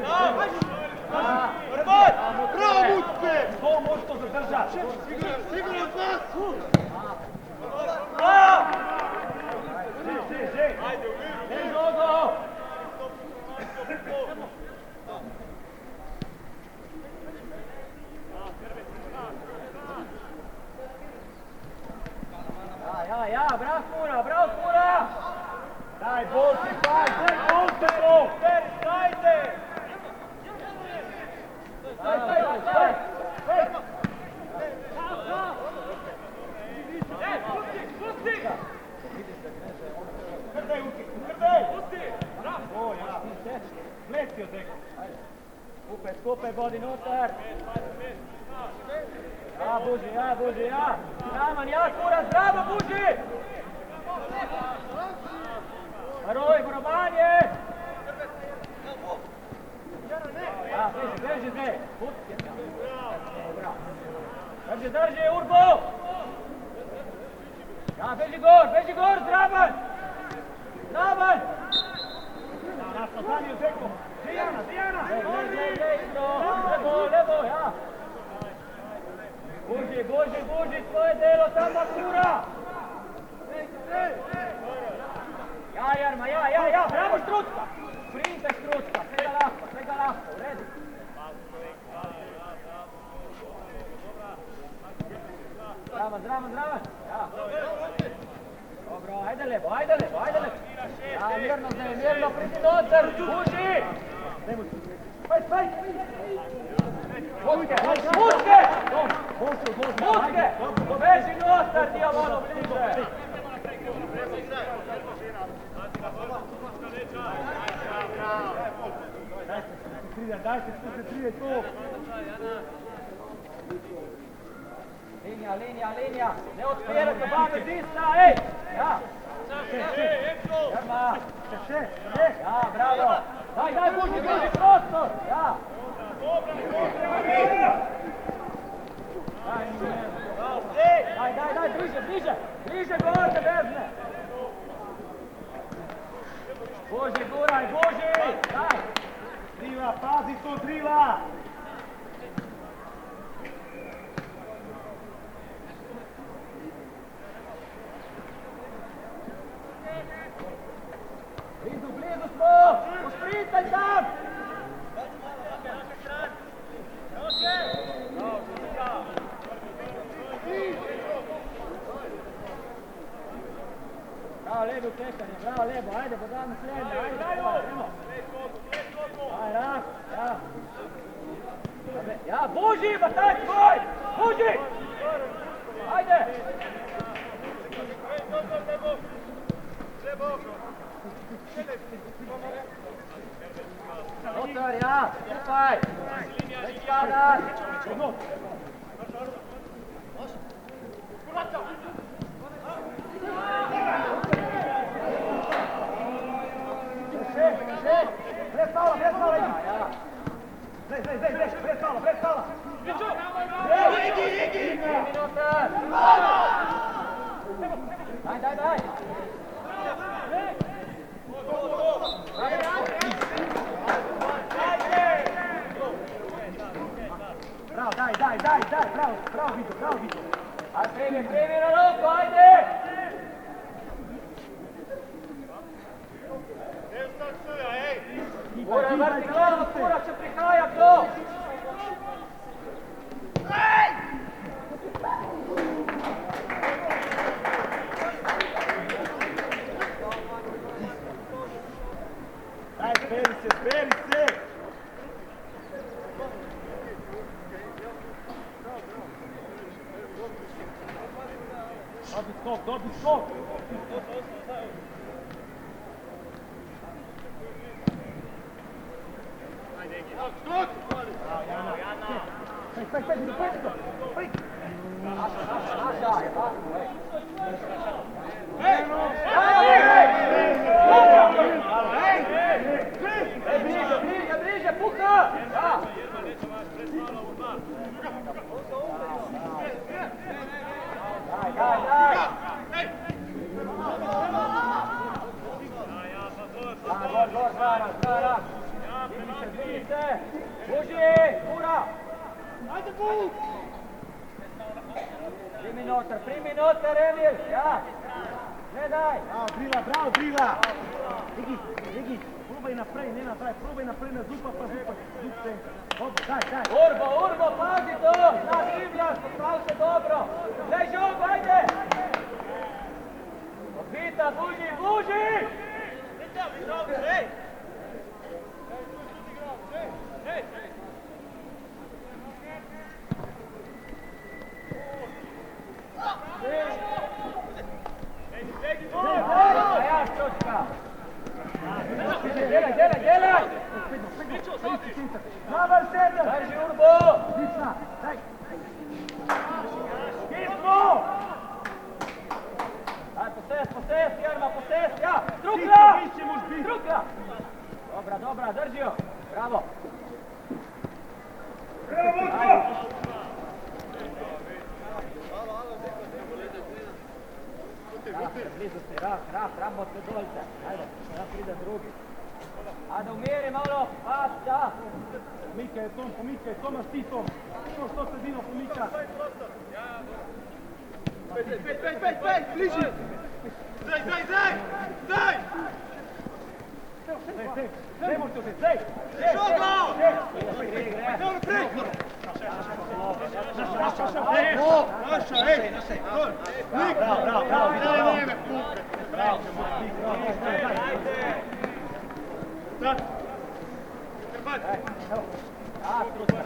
Bravo, Mucke! To možeš to zadržati. Sigurno od vas! Ajde, Ja, bravo Fura! Daj, bolci, bolci to! Dajte! Staj! Pusti! Krdaj, Uki! Pusti! Bravo! Letio, deko! Skupaj, bodi notar! Buži! Raman, Kura, zdravo, Buži! Baroj, Borobanje! Beži, Zej! Drži, Urbo! Beži gor, Zdravan! Nastanio, deko! Dijana! Levo, ja! Buži, tvoje delo, tamo Kura! Ja, Jarma, ja, bravo Štrucka! Sprintaj Štrucka, sve ga lahko, u redu. Zdravan, ja. Dobro, ajde levo. Ja, mirno, priti notar, buži! Spaj! Mucke! Beži notar, ti malo bliže! Dajte se tu! Linija! Ne otpirati do baga disna, ej! Ja! Jarma! Ja, bravo! Daj, buži prostor! Ja! Daj, bliže gor da vezne! Buži, guraj, daj! Drila, pazi to, Drila! Blizu smo! Ušpritaj tam! Bravo levo čekanje, ajde, Bogdanu slijede, ajde, rak, ja. Ja, buži, bataj tvoj! Buži! Ajde! Otar, ja, skupaj! Već pada! Pred pala! Igi! Daj! Bravo, daj, bravo vidio. Ajde, primi na ruku, ajde! Kura, vertikalno, Kura će prihajati to! Daj, speri se! Dobi skok! Skok! Bliže, puka! Daj! Gor, Zvara! Vidi se! Primi noter, Emil, ja. Gledaj. Bravo, Brila. Vidi, probaj naprej, ne nazaj, probaj naprej na Zupa, pa Zup centar. Dobro, daj. Urbo, pazi to, zna driblaš, postav se dobro. Daj žog, ajde. Opita, buži. Ja, Stročka. Djelaj. Naval sedem. Drži Urbo. Lična, daj. Pismo. Aj, posest, Jerma, ja. Strukla. Dobra, drži jo. Bravo. Blizu si, ramo se doljte. Ajde, da pride drugi. Ajde, umiri malo, da. Pomikaj, Tomas ti to. Što sredino pomika. 5, bliži! Daj! Ne možete uzeti, Šogo!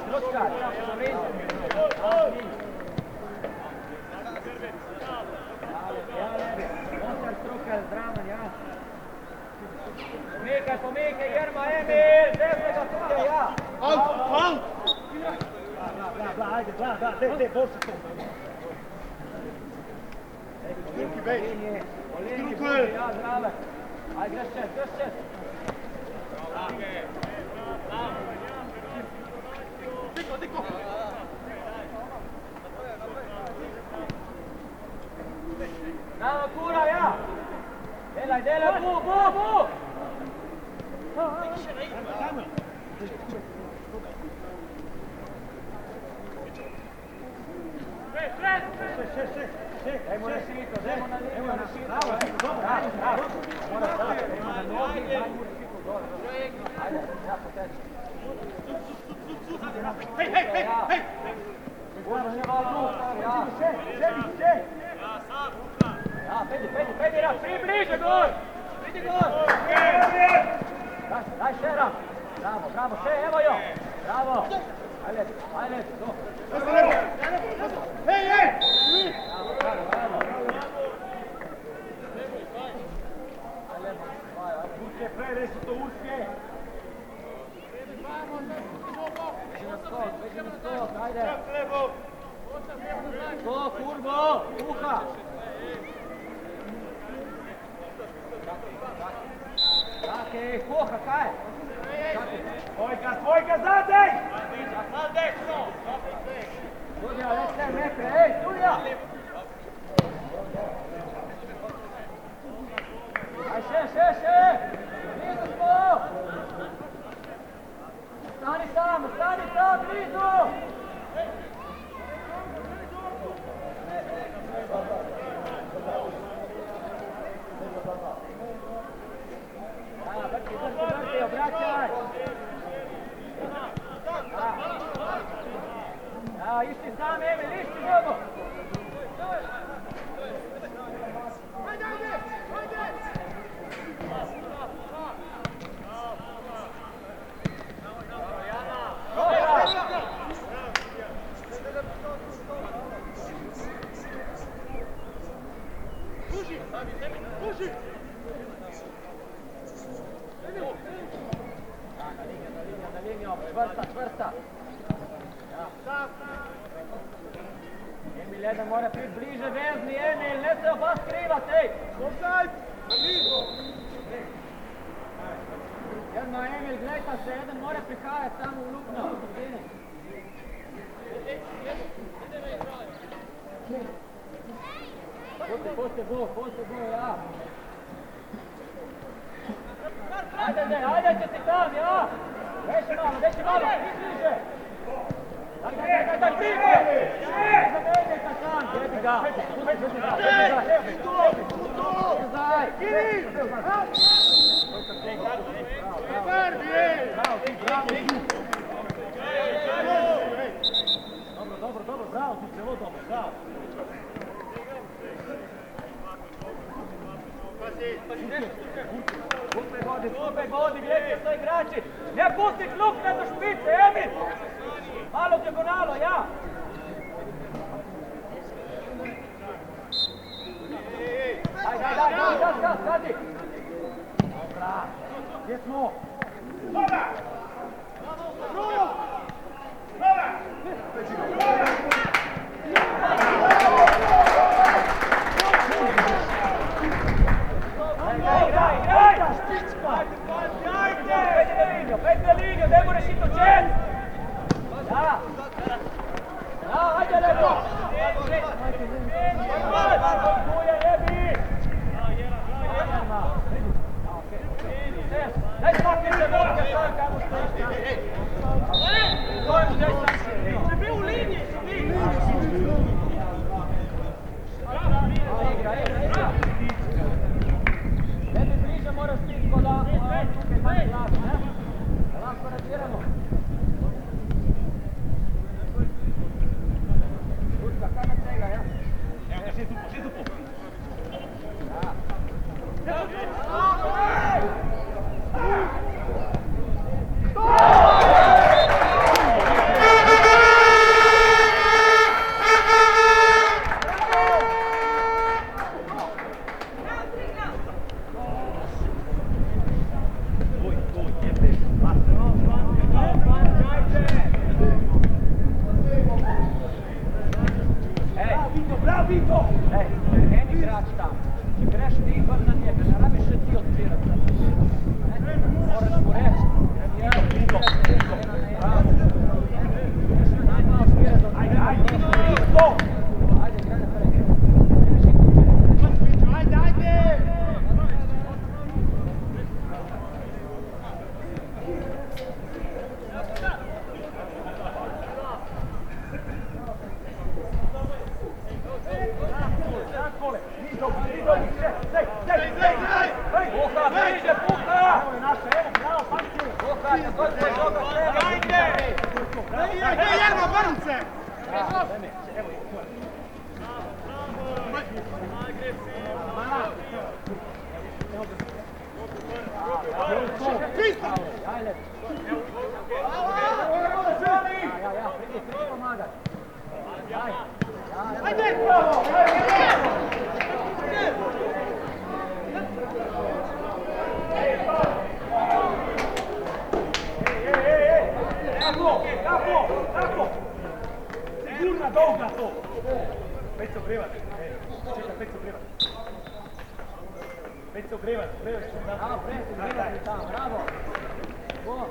Stručka, Pomikaj, Jerma, Emil, desnega tude, ja. Out! Ajde, de, bol se to. Drugi bej. Drugi, ja, zdrave. Ajde, greš čest. Diko! Bravo, Kura, ja. Delaj, bu! Dajmo na šito, dajmo na šito. Bravo. Mora stati, dajmo na nogi, dajmo na šito dole. Ajde, ja poteći. Hej! Uđi malo, ja. Ja, pedi, rak, bliže gol. Vidi gol. Daj, Šera. Bravo, še, evo jo. Bravo. Ajde, to. Hej! Bravo. Urke, preresi to Urke. Beži na skok, ajde. Skok, Urbo, uha. Čakaj, koha, kaj? Tvojka, zadej! Studija, već 7 metre, ej, Studija! Aj, še! Blizu smo! Stani sam, blizu! Vrti, obraćaj! Isti sam, Emil, isti nogo! Puši! Na liniju, čvrsta. Emil, jedan mora biti bliže vezni, Emil, ne se oba skrivat, ej! Offside! Jedno, Emil, gledajte se, jedan mora prihajati samo u luknu. Poslije go, ja. Ajde, će ti tam, ja. Deši malo, bliže. Daj, prije! Zavede Kasan, jebi ga! Dobro, bravo, ti celo dobro, bravo. Skupaj vodi, gledajte što igrači! Ne pusti klub do špice, Emil! Malo dijagonalo, ja! Daj, gas, gadi! Dobra, gdje smo? Pejte liniju, ne moraš iti u čet! Da, ajde lepo! Buja, jebi! Daj smakni se, volite, sam kamo stojiš. Stojimo, daj sam. Ne bi u liniji, Igra. Ne bi bliže moraš biti ko da tukaj manje glas, ne? Da lahko reagiramo. Rutka, kaj na tega, ja? Evo ga, še dupo. Sigurna dolga to! Već se ogrevat. Čekaj, već se ogrevat. Već se ogrevat. Bravo, presi, tamo, bravo. Go.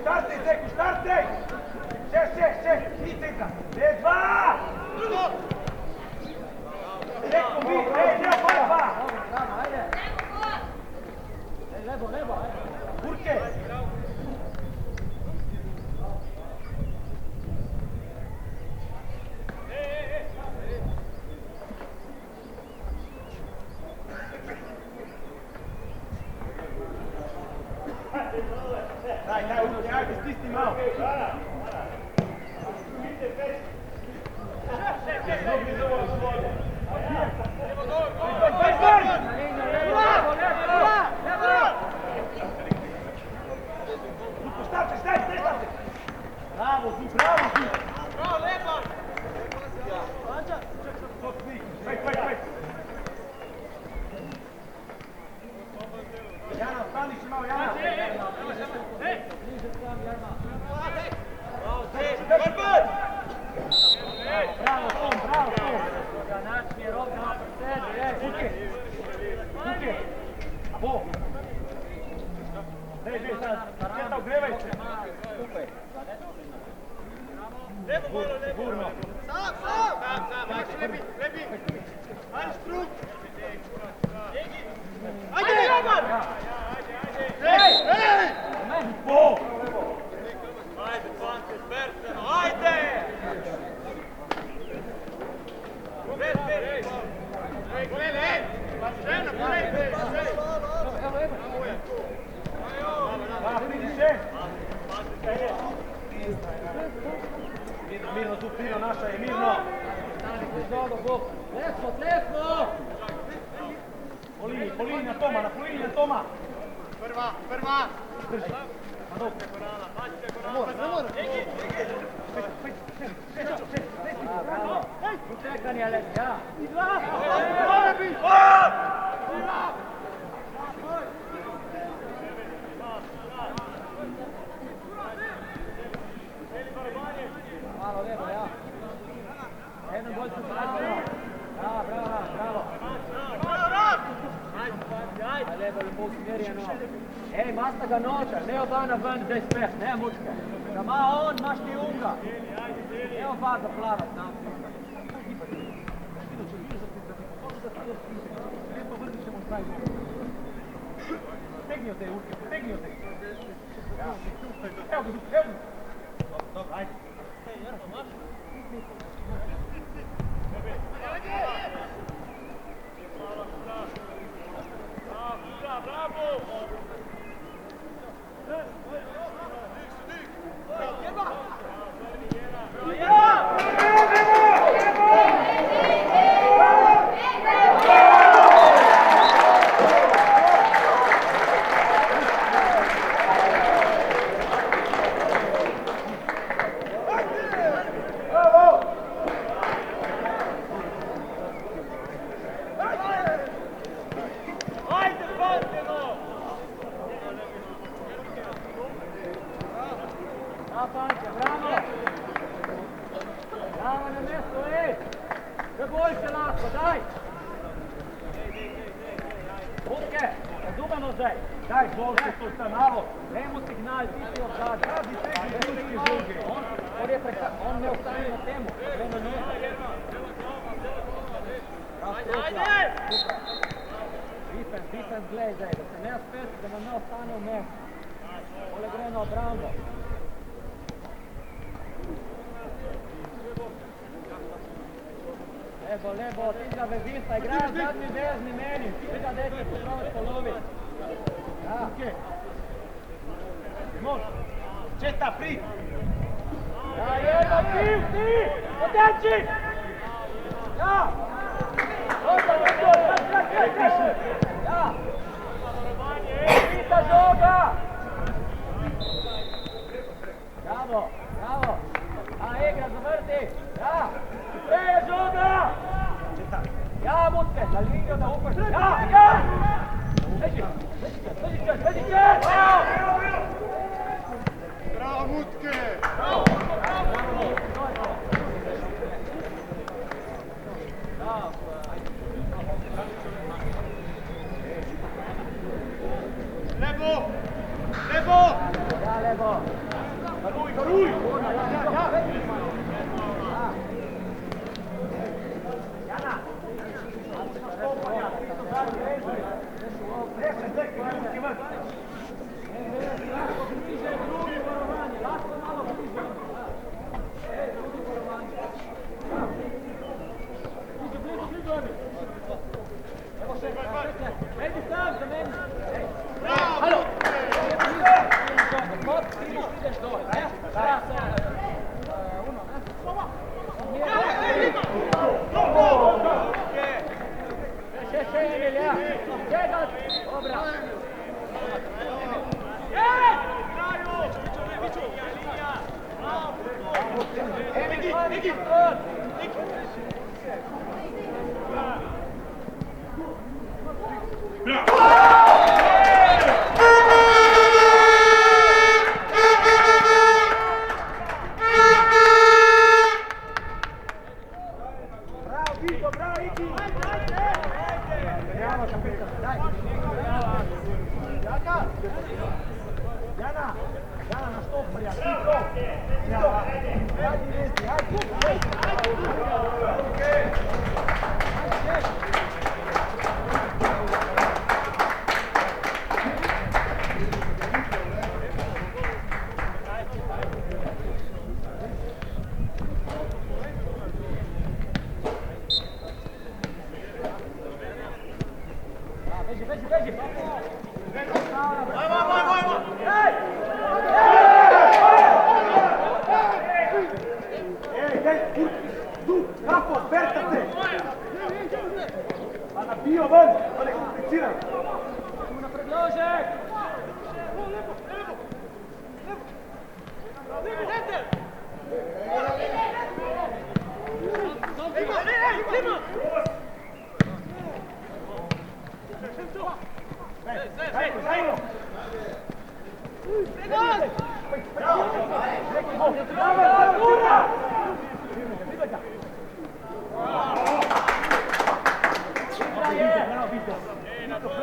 Startaj, Zeku, startaj! Še, i centra. Dva! Zeku, vi, ne, dva! Bravo, ajde. Levo, ajde. Burke! Ajde, stisni malo. Sigurno. Po! Va, pridi Mirno tu, Pino naša je, mirno. Lepo! Po liniji na Toma. Prva! Drži. Ma dobro. Ne mora! Bravo! Utekanje, Alek, ja! Malo lepo, ja. Jedan gol su bravo. Bravo. Ajde, lepo, lepo usmjerjeno. Ej, masta ga noča, ne obana ven, zdaj spet, ne mučke. Da ma on, imaš ti unga. Ne oba zaplavat nam. Potegnio te, Urke, potegnio te. Evo ga. Dobro, ajde. Bravo na mjesto, ej! Sve boljše lahko, daj! Butke, razumemo zdaj. Daj, boljše to sta malo. Dajmo signal, ti si obzadaj. Radi tekli drugi žuge. On ne ostane na temu. Treba njega. Defense glej zdaj, da se ne spet, da nam ne ostane v mestu. Ole gre na obrambo. Lepo, ti ga vezista, igrajo zadnji vezni meni. Ti ga dejte poslovati poloviti. Ja. Simon, četa pri. Ja, jedno, ti! Poteči! Ja! Ja! Pita žoga! Bravo! A igra, zavrti! Ja! Preje žoga! Ja, Mutke, na liniju da upaš! Ja! Vedi čet! Bravo, Mutke! Lepo! Ja, lepo! Varuj! Jana! Jana, na stop, prijatelj. Capo, aperta-te! Vada bio ven! Olha, complicira! Na predložek!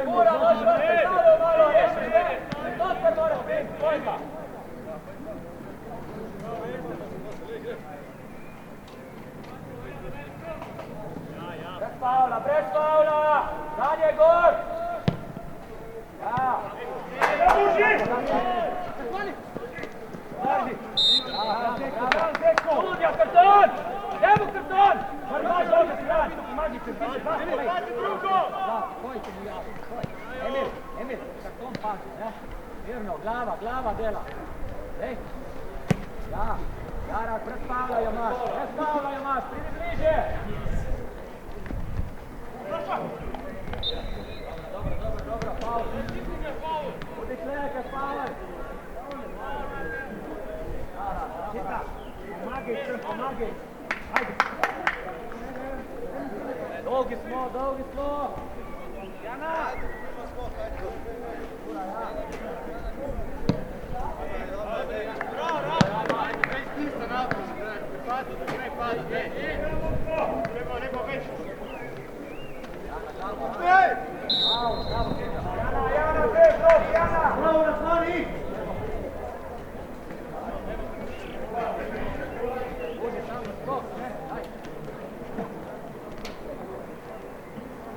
Ura, možemo predstavljati malo, ješi, to se mora biti, pojma. Bez faula, dalje gol! Ja! Sudja, karton! Evo karton! Emil, karton pazi, ne? Mirno, glava dela. Ej! Ja, Jara, pred faula imaš, pridi bliže! Dobro, faul. Budi kleke, faul. Čita! Pomagaj! Ajde! Dolgi smo! Jana! Bravo na strani!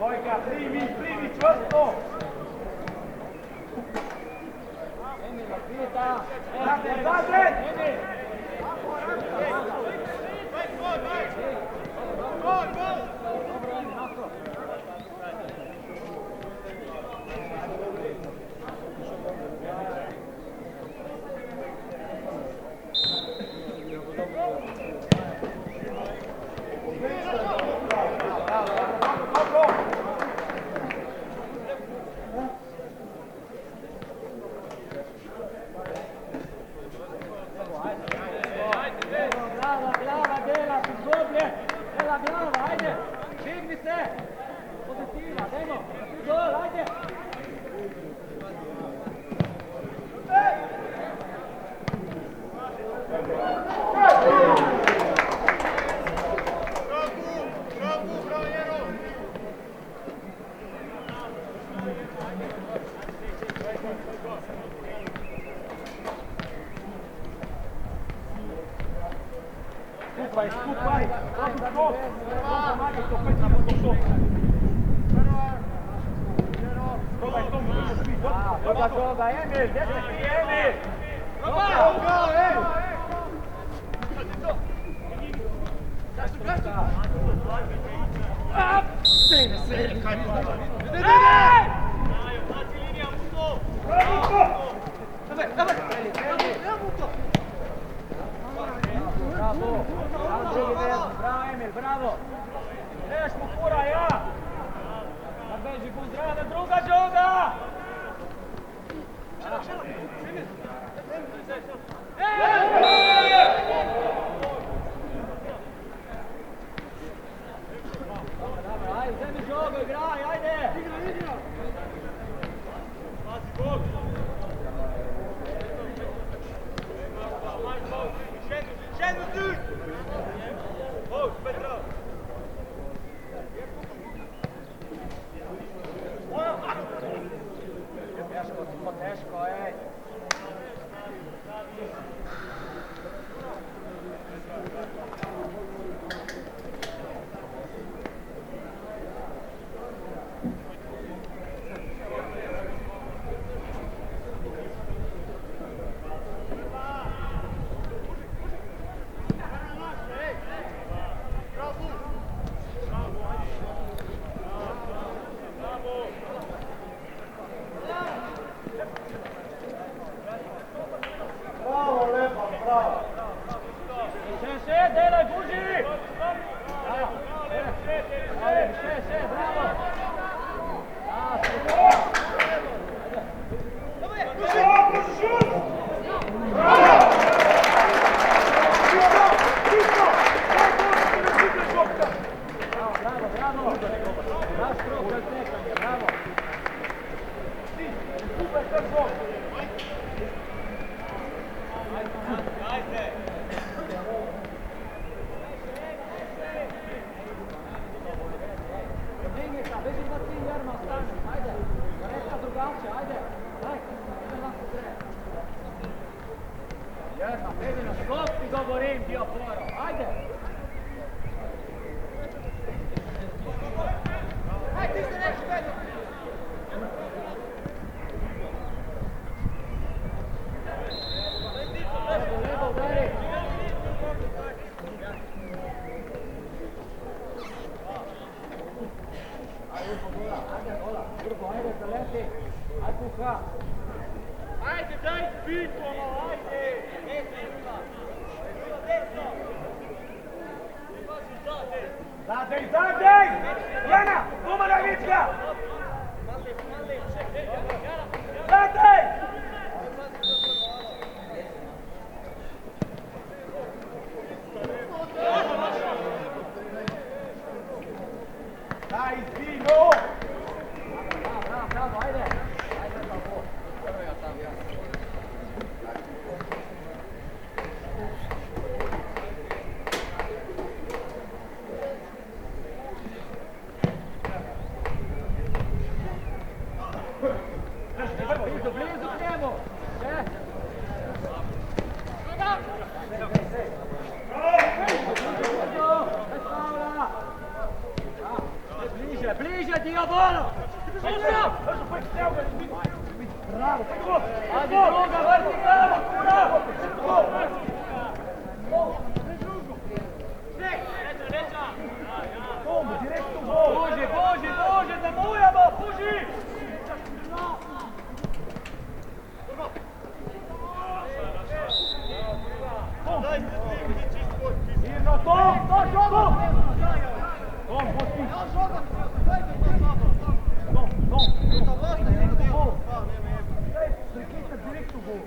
Vojka, primi čvrsto! Emil, pita! Zadred! Glava, dela, izgoblje! Dela glava, ajde! Digni se! Pozitiva, dajmo! Gol, ajde! Skupaj! Pomagaj to, pet na to. Probaj to, Joga, Emil, desni, Emil! Bravo, Emil, bravo! Neš mu kura, ja! Da beži bud zrade, druga žoga! Ajde, uzemi žogu, igraj, ajde! Teško, ej! Luka. Ajde, daj bitvo, ajde! Zadej, zadej! Jana, doma na Vička! Zadej! Daj, Zino! Bravo, ajde. Ajde, bravo. Blizu k njemu. Bliže, Diavolo! Bravo, fai gol! Ajde, druga, vertikala! Bombo, diretto gol! Puži, zamujamo, puži! Mirno, Tom! Tom, pusti! Prekita diretto gol!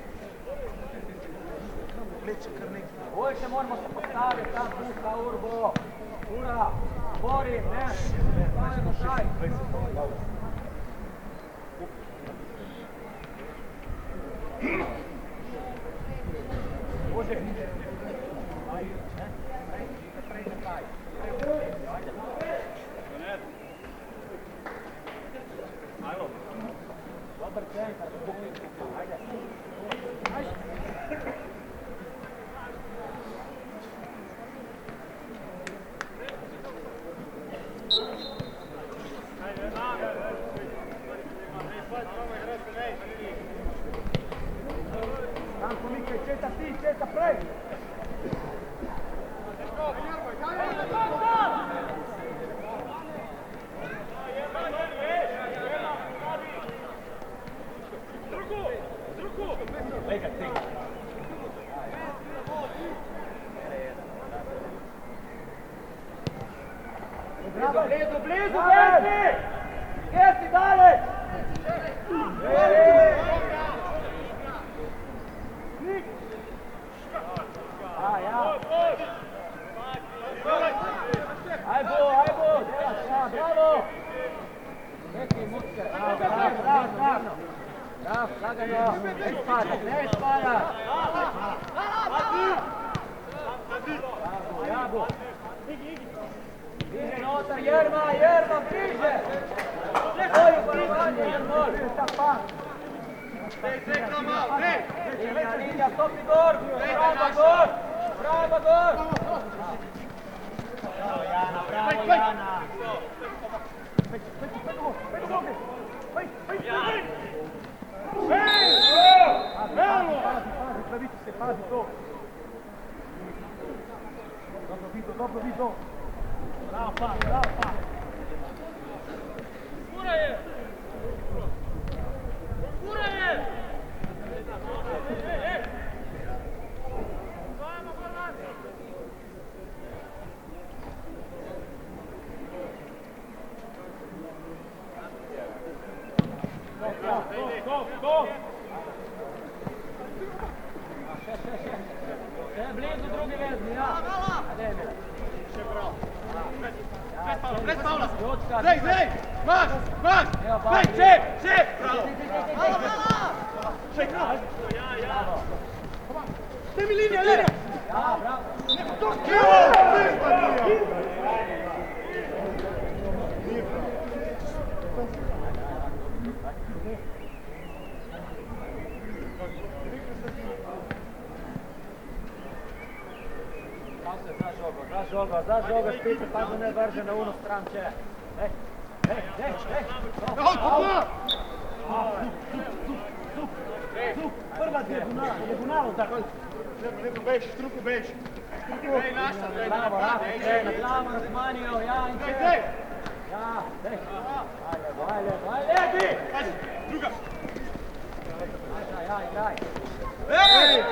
Pleče kar nekaj. Boljše moramo se postaviti tam, pusta Urbo. Ura, bori, ne, stavimo šaj. Može. Dobar centar, ajde. Tanko Mikaj, četa ti, četa prej! Lega, ti! Blizu, Gesti! Gesti, dalje! Ajbo, bravo! Neki mučke, bravo, lagano, ne spada! Bravo, Jabo! Bliže notar, Jerman, bliže! Bolje porovanje, Jermol! Linija, stopi gor! Bravo, gor! Bravo Jana! Pazi to! Dobro vidio! Bravo pa! Ura je! Go! Blizu drugi vezni, ja! Ademir! Pred Pavla! Ljudska, Zdaj! Maš! Evo, pa, Šep! Bravo! Bravo! Daj mi linija! Ja, bravo! Za žoga, špice, pa da ne vrže na uno stran če. Ej! Prva dijagonalo, tako. Lepo bež, struku bež. Ej, naša, ej, Bravo, na glavo razmanio, ja in če. Zdaj! Ja, dej. Ajde, ti! Pazi, druga! Ja, igraj. Ej!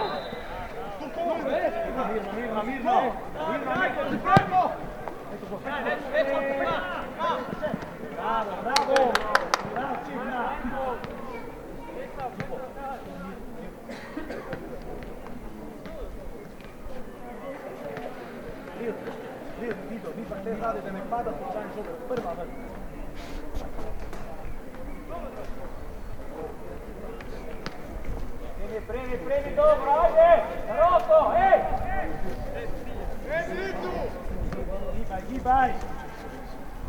Mirno! Bravo, bravo! Bravo, Cigna! Vido, vi pa te rade, da ne pada slučajno žoga. Prva ven. Primi, dobro, ajde! Roko, ej! Gibaj!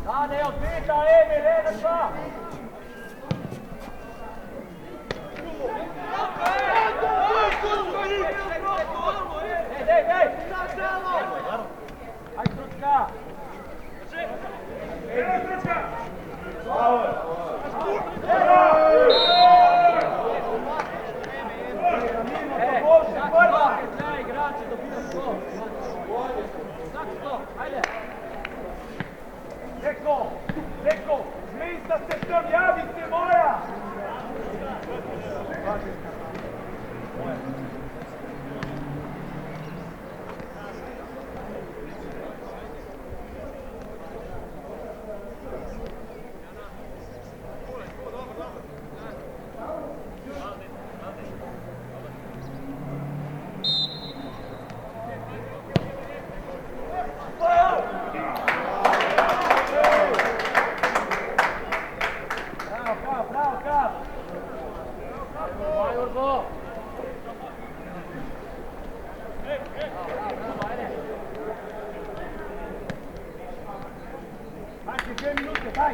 Da, ne odbita, Emil, 1-2! Dej! Ajde, Stručka! Svaki igrači dobiju skok. Svaki skok, ajde. Reko, mesta se tam javite moja!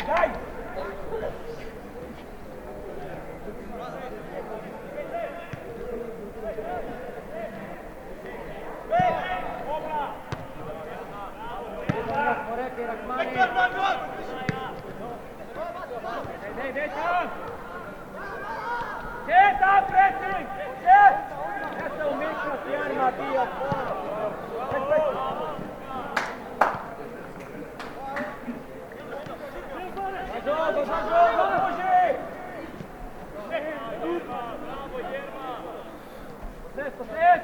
Daj! Dej tam! Gdje je tam predsjednik? Gdje? Ja se u mikrosijanima bio. Zažogo, može!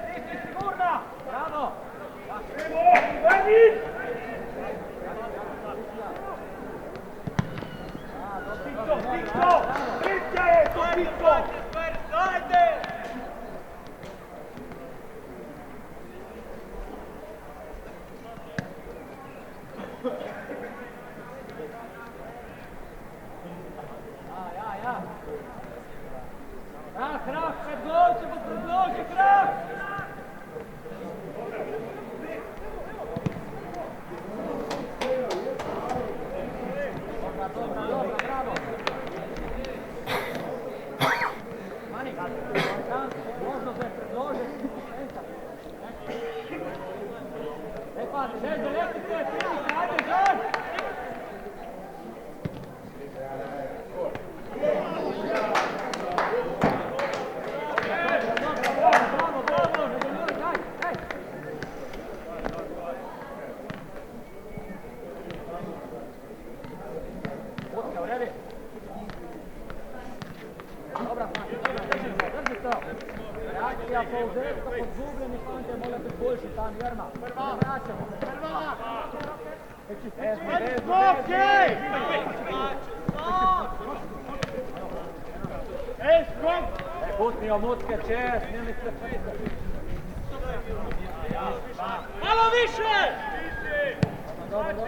Ti si sigurna! Bravo! Tikto! Priča je to Tikto! Dajte! Ja. Krah, predloži, krah! Dobra, bravo! Mani, možno se predloži. Želj, letite, ajde, Želj! Reakcija povzetka pod zubljeni fante mora biti boljši tam, Jerma. Vraćamo. Putnio mutke, čest, nemoj se pisati. Malo više! Dobro.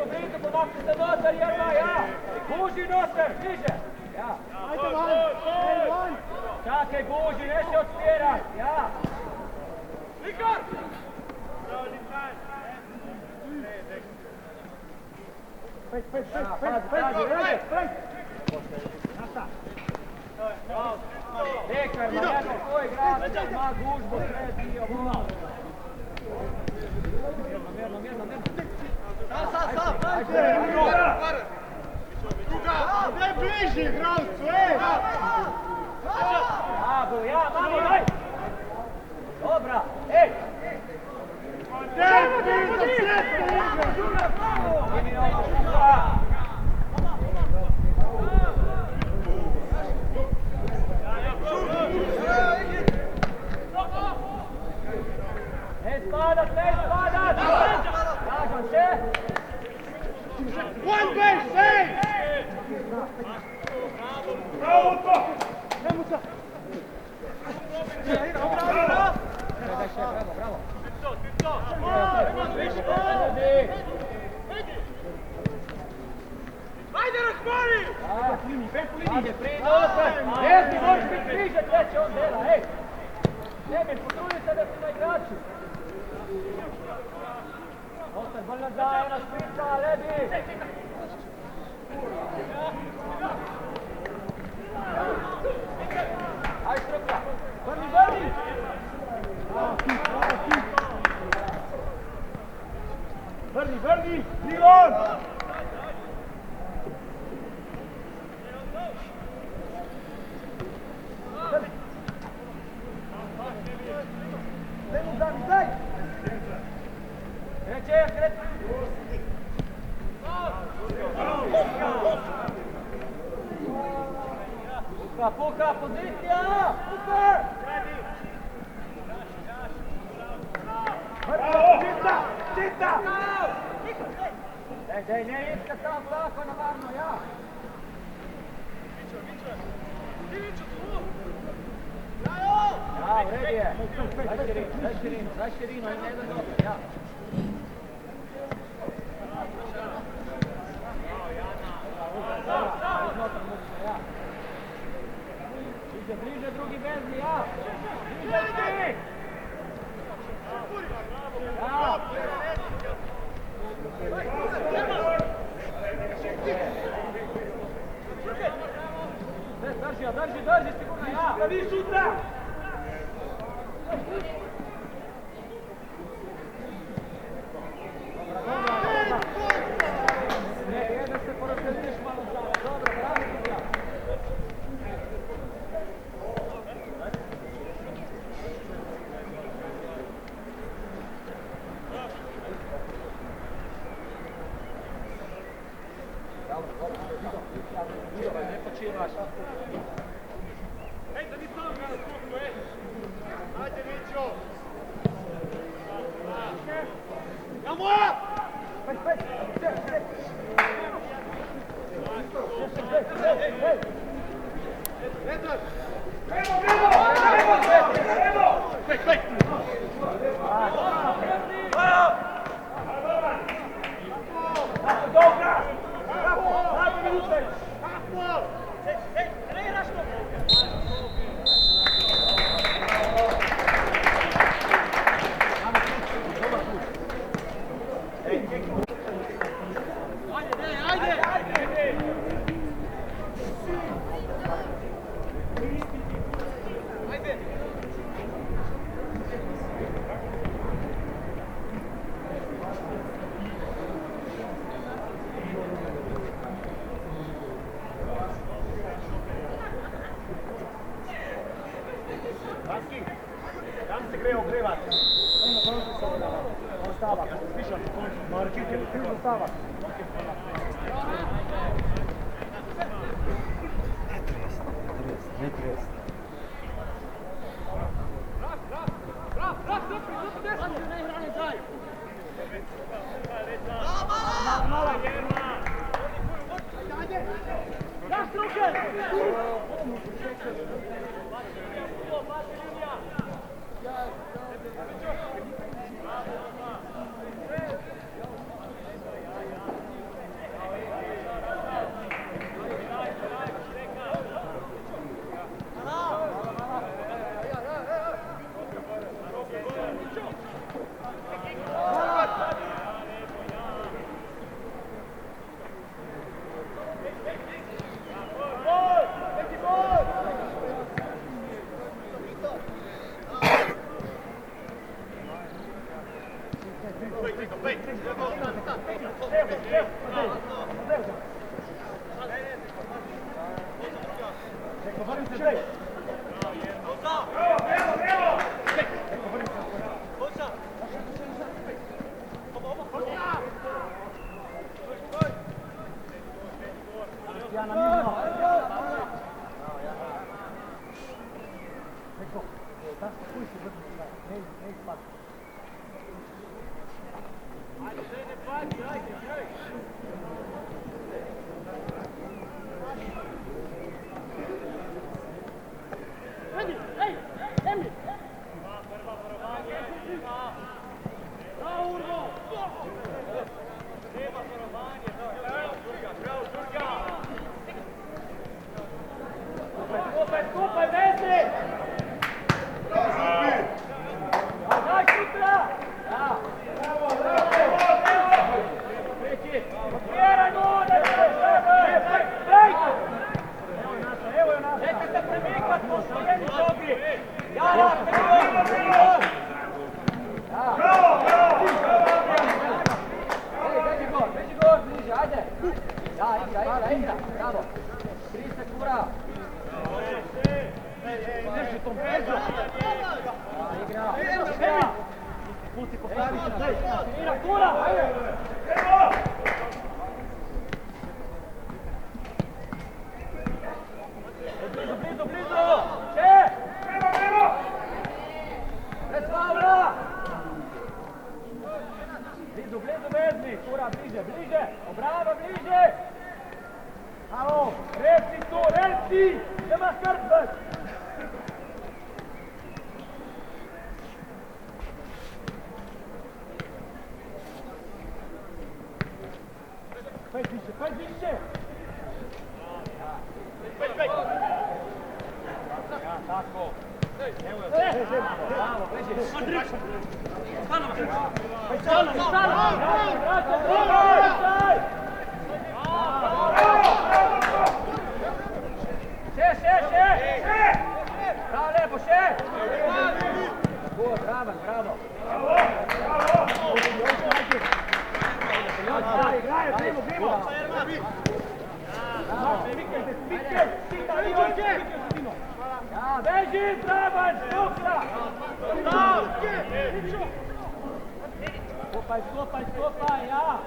Blizu, pomakni se noter, Jerma, ja! Guži noter, bliže! Ja! Ajde van! Čakaj, guži, neće otspjerat, ja! Likar! Peć! Dekar, Marjano, tvoj igrač, ima gužbu, sve dio, vola! Mirno. Ne bliži, Hralcu, Mamo, daj! Dobra, ej! beš, sej! Bravo, to! Nemuća! Bravo. Ajde, raspori! Ajde, pridi opet! Jesi, možeš biti bliže, gdje će on dela, ej! Emil, potrudi se da si na igraču! Ostaň, bolj nazaj, ona špica, ledi! Aj, Strukla! Vrni, vrni! Vrni, vrni! Milon! Daj mu Dani, daj! Kreće, kreće! Puka, pozicija! Super! Bravo! Čita! Čita! Daj, ne iska sam tako navarno, ja! Ja, u redu je! Daj širinu, ima jedan dobro, ja! Bliže, drugi vezni, ja! Bliže ti! Ja! Drži, sigurno, ja! Da vi šuta! Ne, jedan se porazgleduješ malo zala. Dobro, bravo, ja! Ne počivaš. Ej, da ni sam na skutku, ej! Ajde, Mićo! Ja moja! Petar! Pek! Dobra! Bravo, Miluček! Kako? Tam se greje ogrevat. Stavak. Slišam, markirke, križno stavak. Ne trest. igra, bravo. Kriste kura. Drži tom Peđo. Igra, igra. Pusti postavi se. Igra, kura, ajde. Blizu, blizu. Še. Pred faula. Blizu, vezni. Kura, bliže. Obrava, bliže. Alo, reci tu, reci. Nema krpet. Paj više. Ja, tako. Bravo, beži. Še. Bravo, lepo, še. Bravo. Ja, beži, Draban, štukra! Skupaj, ja!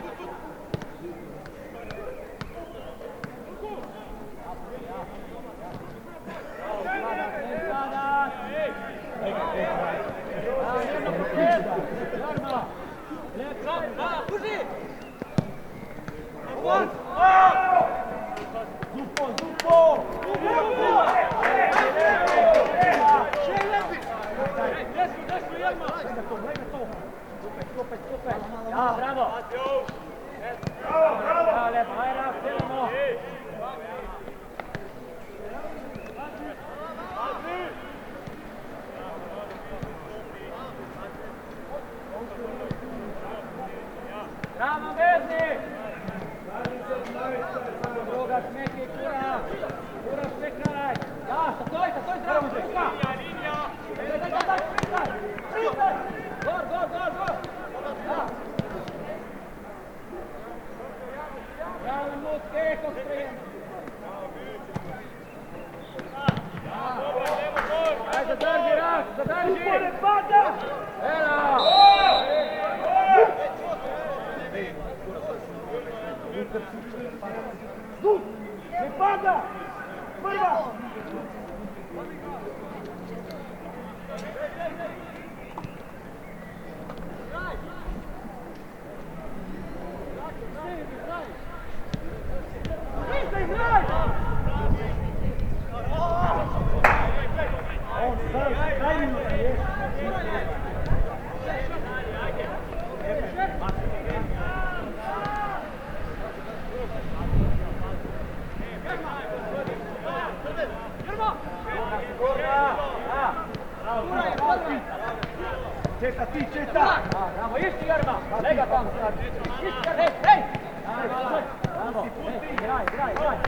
Zupo! Super. Ja, bravo. Bravo, lepo, ajde, aktivno. Bravo, vezni. Druga smeki, kura smekaj. Ja, stoj, zdravo, štuka. Daj, gol. Ja. Bravo, Mutke, konstrujem. Ajde, zadrži rak, zadrži. Ela. Ne pada! Prva! Četa! Bravo, isti Grba! Lega tamo, isti Grba, hej! Bravo, igraj! Ajde,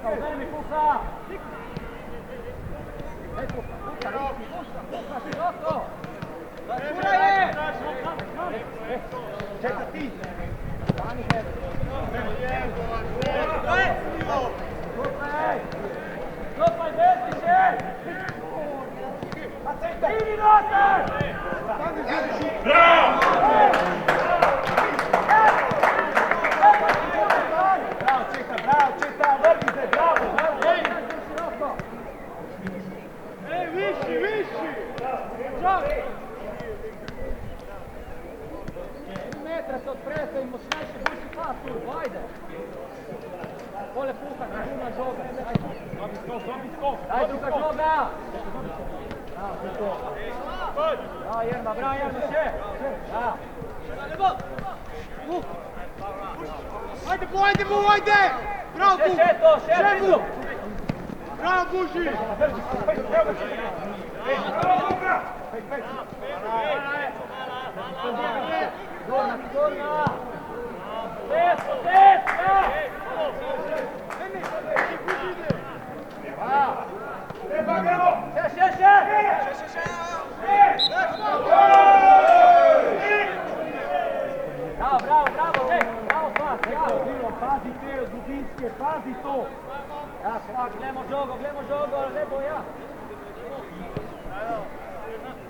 kao vremi kuka! Kuka, široko! Kura je! Četa ti! Stopaj, Vesniće! Vidi noter! Bravo! Bravo, Četa, vrbi se, bravo! Viši! Metra se odprete i mu smeši buši pas tu, ajde! Pole puha, na žoga, Dobi skok! daj druga žoga! Bravo, Jerma, še! Ajde! Bravo, Buk! Še, blizu! Bravo, Buši! Gorna! Pazite, Vinske, pazi to! Ja, krak, glejmo žogo, lebo ja.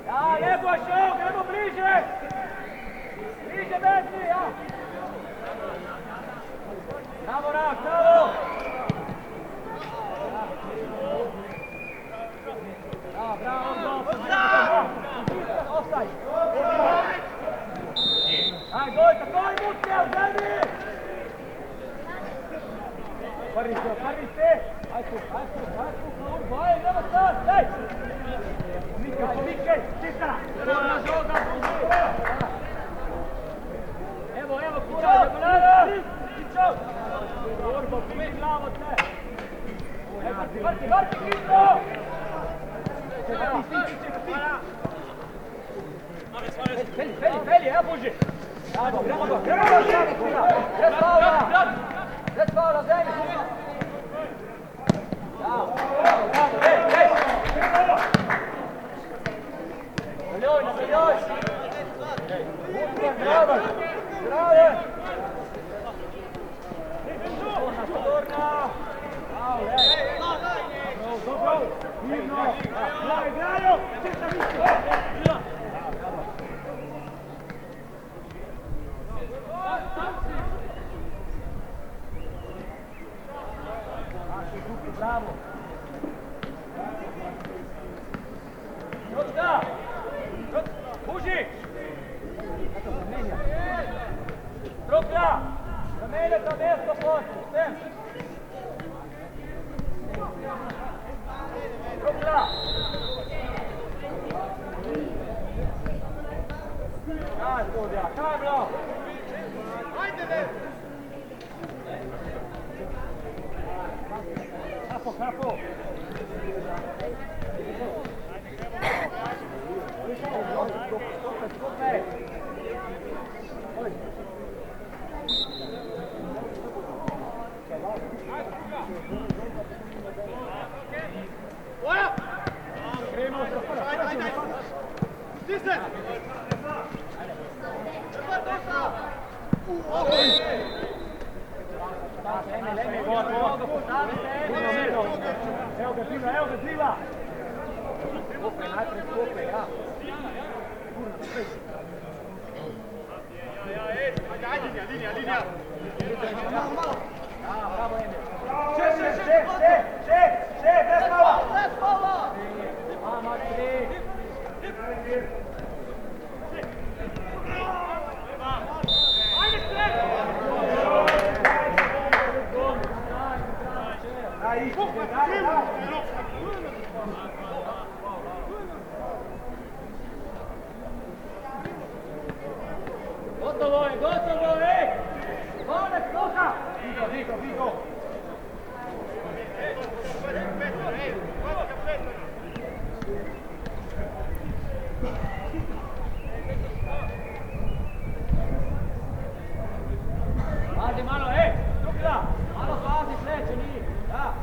Ja, lebo šel, gremo bliže! Bliže, Besni, ja! Bravo, Rak, bravo! Bravo, offside! Aj, goj, takoj, Muckel, zemlji! Prvi ste! Aj tu, boj, idemo sad, daj! Pomikaj, čista! Dobra žoga, evo, kura, Kičo! Urbo, pomij glavo tle! Vrti, Kičo! Feli, evo Buži! Gremo go, Red Paula, zemlji! Bravo, ej! Nabeljoj! Bravo! Torna! Dobro! Divno! Igrajo! Čista Vinske! Bravo! Jočka! Buži! Trupja! Zamenjata mjesto postu, sem! Trupja! Kaj studija, kaj je bilo? Ajde! Kapo! Skupaj! Stisne! Evo ga Zila! Skupaj, najprej skupaj, ja. Linija! Bravo, Emil. Še, bez pala! Mama, tri. Gotovo je! Konec, Luka! Vigo! Pazi malo, Tukla! Malo pazi, pleće njih, da!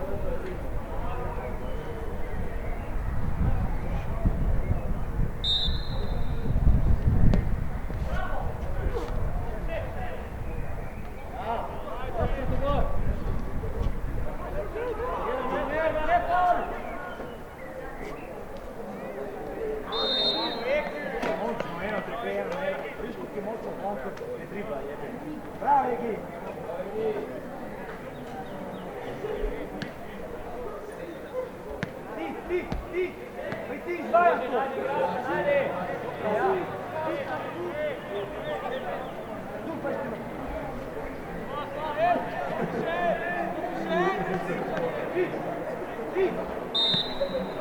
Bravo, Egi! Ti! Pa ti izdvajaš to! Ti!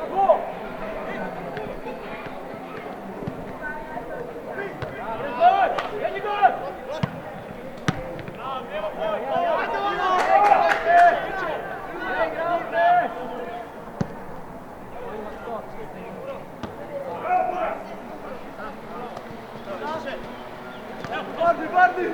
Bravo! Very good! Guardi!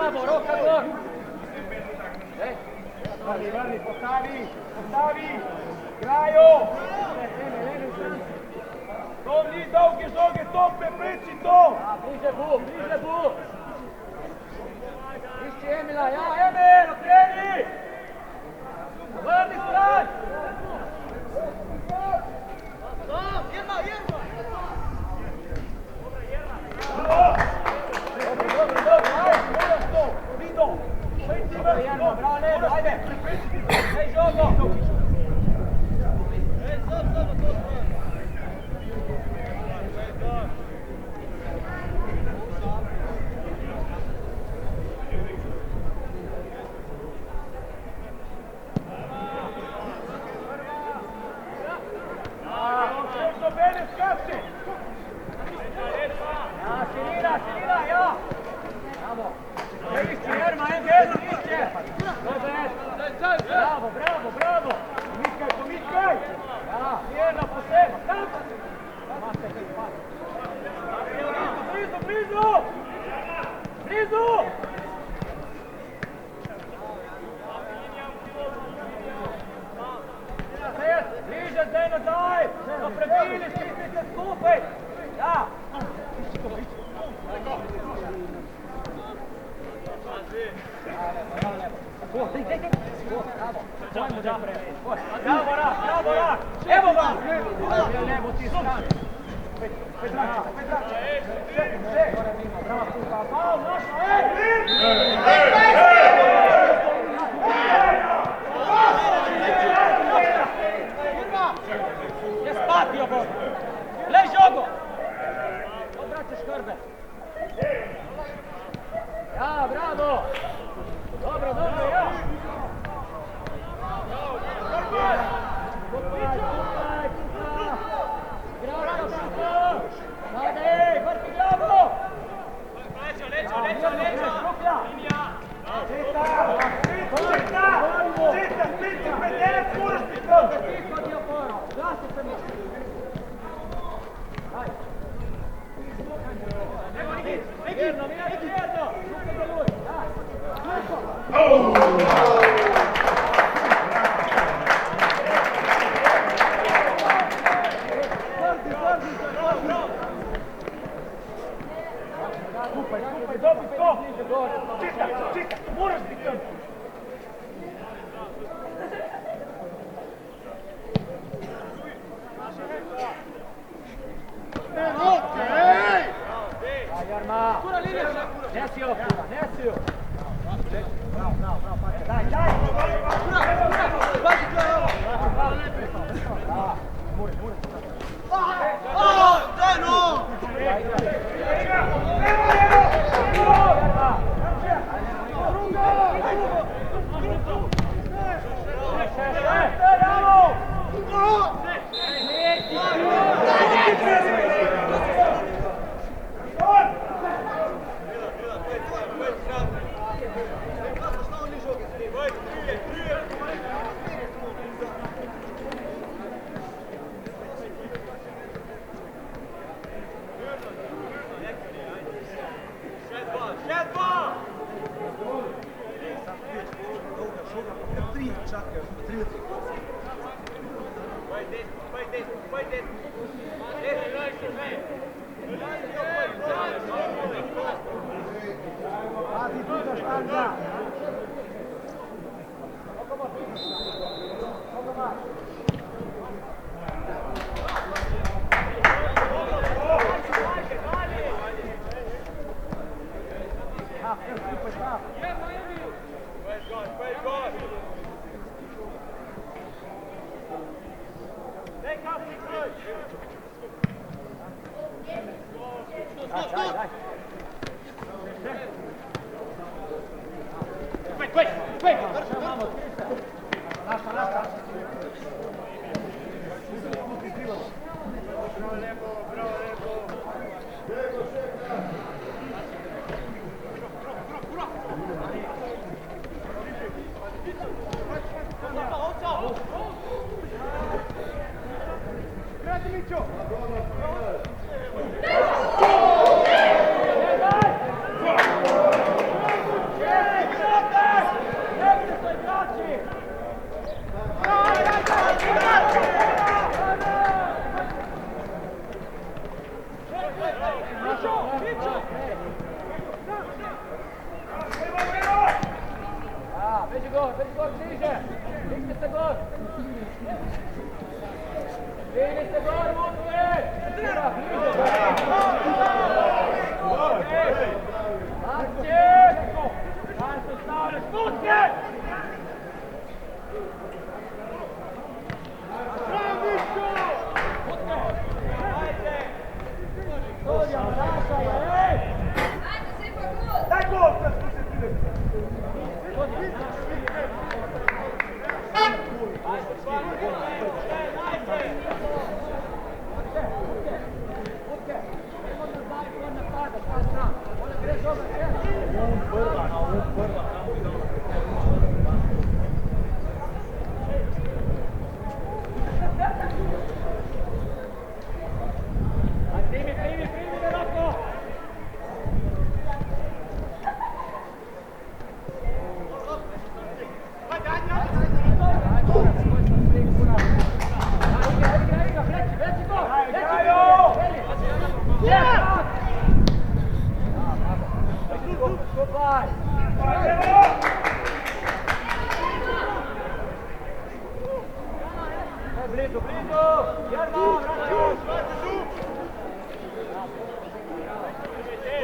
Bravo, roka gor! Ej, Vrni, postavi! Kraju! To ni dolge žoge, tope, preči to! bliže bu! Išči Emila, ja, Emil, okreni! Vrni stran! Dobro, ajde! Vido! Dobro, Jerma, bravo, Nebo, ajde! Ej, žogo! Što bene skače! Ja, Sirina, ja! Bravo! Išće, Jerma, MGS, išće! Bravo! Pomitkaj! Ja, Jerna, po seba, tamo! Blizu! Bliže, Zeno, daj! No prebili, stisnite skupaj! Ja! Bravo, Rak! Evo ga! Nebo ti strani! Je spatio Bog! Lej žogo! Obraćaš Hrbe! Ja, bravo! Dobro, ja! Vrti glavu! Čita, spiti, petelec, moraš biti to! Skupaj, dobri skok! Čita, moraš biti to! Jarma! Nesi okura, nesi ju! Daj! već gor, bliže! Dignite se gor! Vidi se gor, Vukove! Bliže! Marče! Daj se stavljaš, Vukove! Daj gol, kad smo se pili. Primi, Roko! Blizu! Jarmo, vraćaš!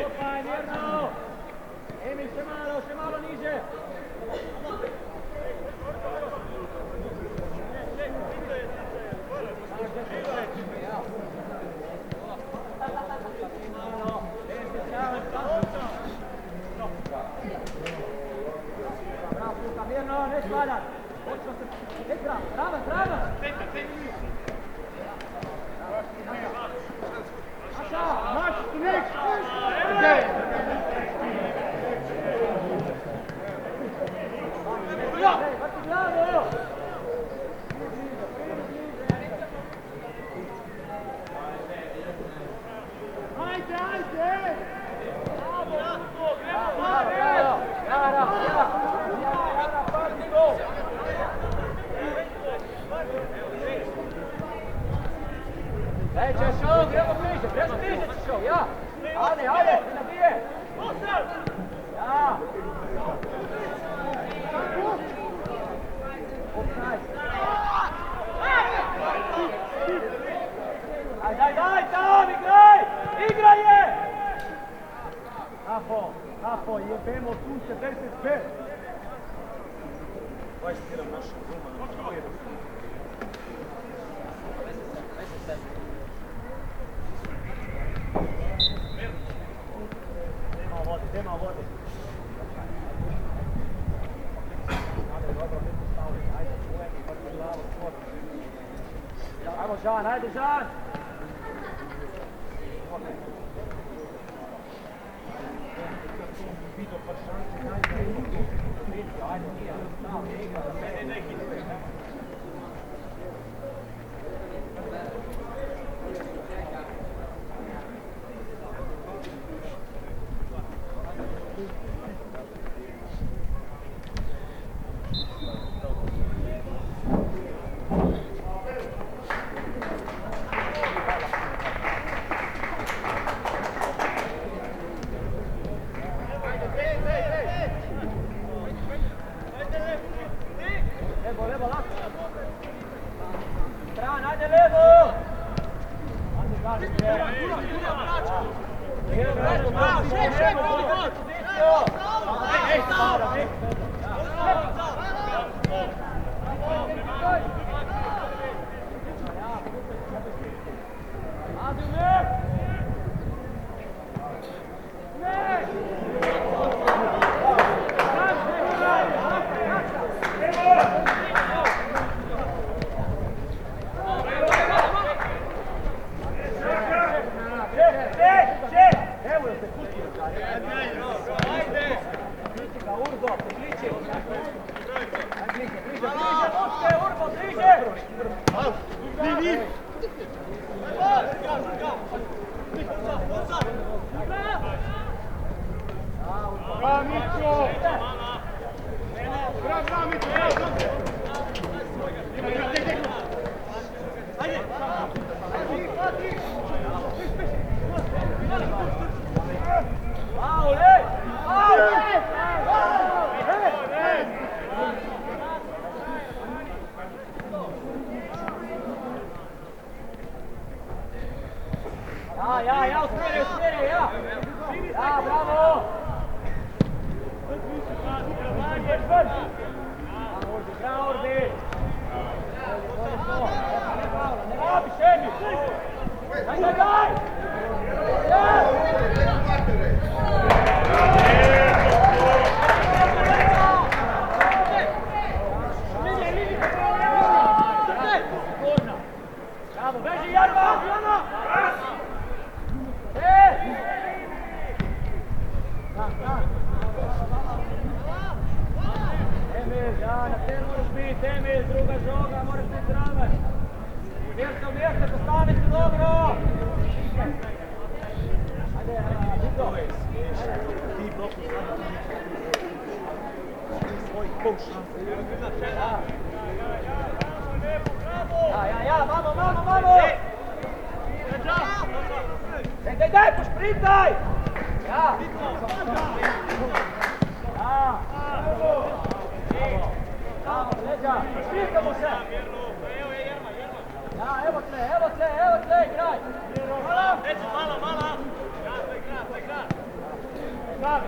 Skupaj, mirno! Emil, še malo niže! Mirno, ne spadaj! Trava! Maš, tu nek! Vrti glavo! Ajde! Neće šov, gremo bliže će šov, ja! Ajde, nabije! Ja! Daj, tam, igraj je! Kapo, jebemo tu 45. Vai stiram našu Ruma. Nema vode. Ajmo, Žan, ajde, Žan! Levo, lako. Stran, ajde levo! Ajde, gani, ven! Igra Orbi! Ne rabiš, Emi! Daj! Bravo, beži Jarno! Emil, ja, na te moraš biti, Emil, druga žoga, moraš biti zdravan. Mjesto, postavi se dobro! Ajde, Vito! Ti bloku sada svoj koš. Ja, vamo! Daj, pošpritaj! Ja! Bravo, leđa, šprintamo se! Ja, evo tle, igraj! Mala! Ja, to igra! Stavi!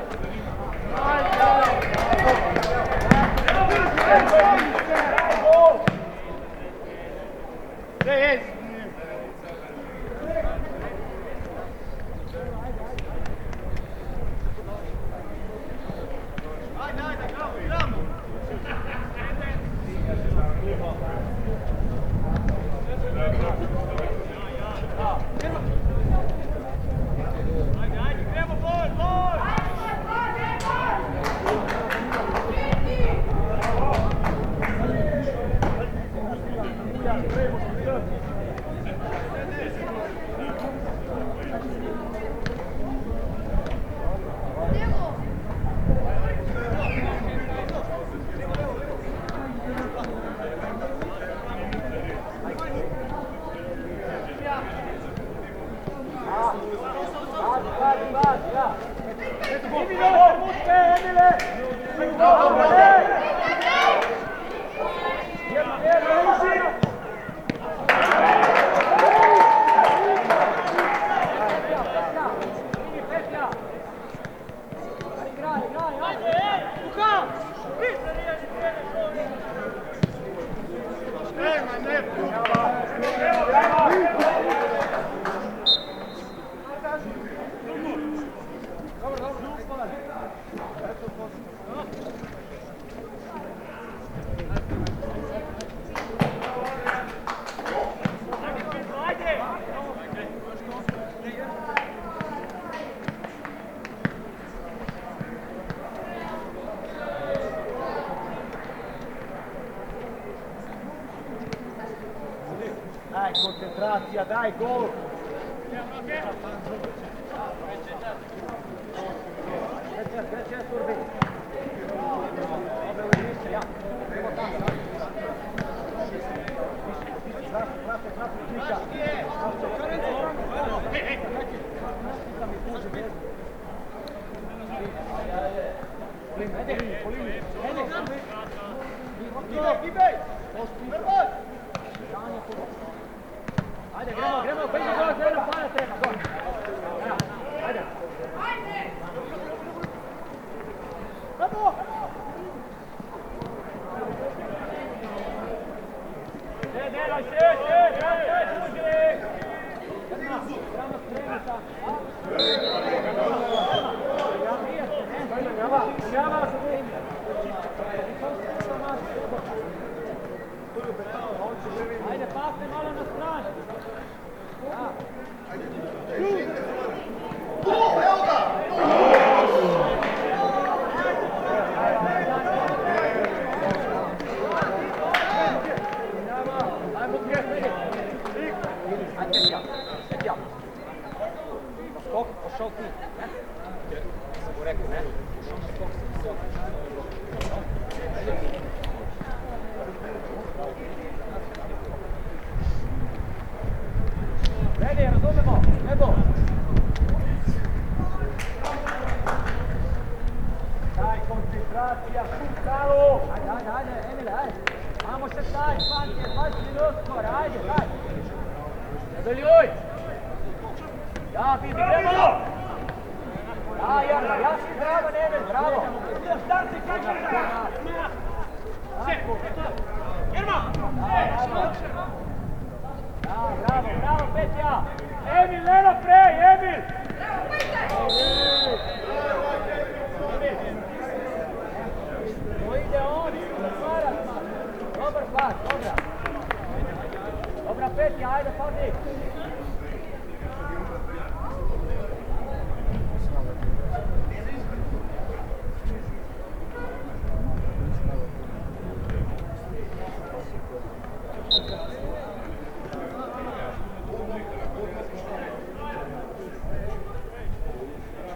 Daj, koncentracija, daj gol! Kreće, Turbi! Ajde, gremo, beži gol, zelo, pana treba, gol. Ajde. Bravo! Delaj se, tuži! Gramo spremita. Sjava se tu. Ajde, pasne malo na stranu. Skok, pošao ti, ne? Sam mu rekao, ne? Pošao na skok, skok. Redi, razumemo, nebo! Daj, koncentracija, šutalo! Ajde, Emile, ajde! Vamo se taj, 20 minut skoro, ajde, daj! Nadaljuj! Ja, Bibi, gremo! Ja si zdravo, Emil, bravo! Start se, kako Petja! Emil, ne naprej, Emil! To ide on, dobar pas, dobra. Dobra Petja, ajde pazi.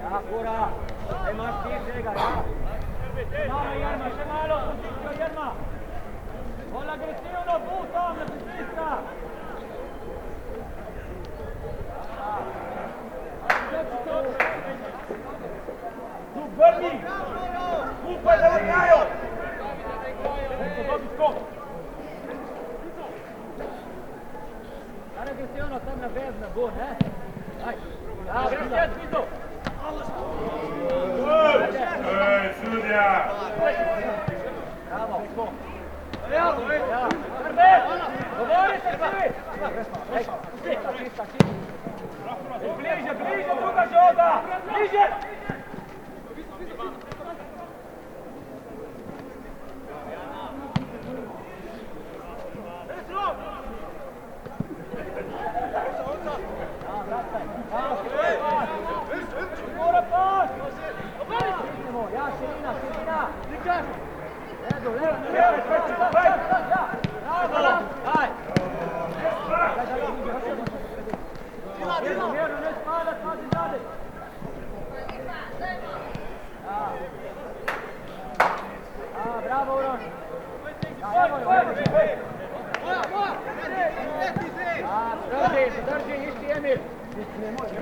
Ja, Kura, imaš ti tega, ja. Malo Jerma, še malo pozicijo Jerma. Bolj agresivno, bu tam, ne pritiska. Tu vrni! Skupaj da vrnjajo! Dobi skok! Kar agresivno tam na vezna, bu, ne? Aj, ja, vršćet, vidu. Ej, sudja! Bravo, skok. Ja, Srbet, govorite svi! Ej, čista. Bliže, druga žoga! Bliže! Mora pas! Ja, širina! Levo, bravo! Daj! Mirno, ne spadat, pazi dalje! Bravo, Uroš! Drži, isti Emil! Ne more!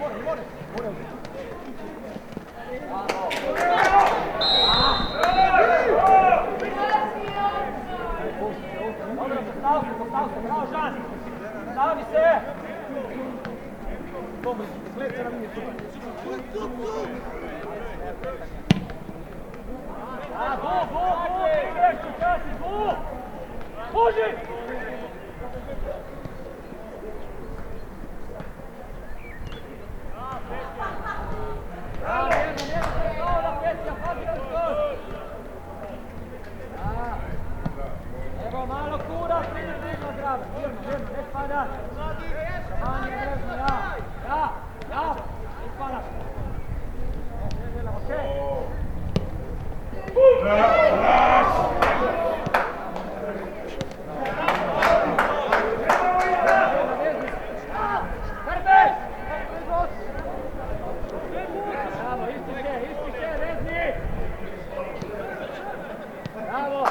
Dobro, postav se, bravo Žan! Stavi se! Dobro, gled se nam nije super. Bu, igraš tu časi, bu! Puži! Evo malo Kura, prilično zdrave, mirno, ne spada. Manje vrezno, ja, ne spada. Okej. Bravo, ističe, rezni! Bravo!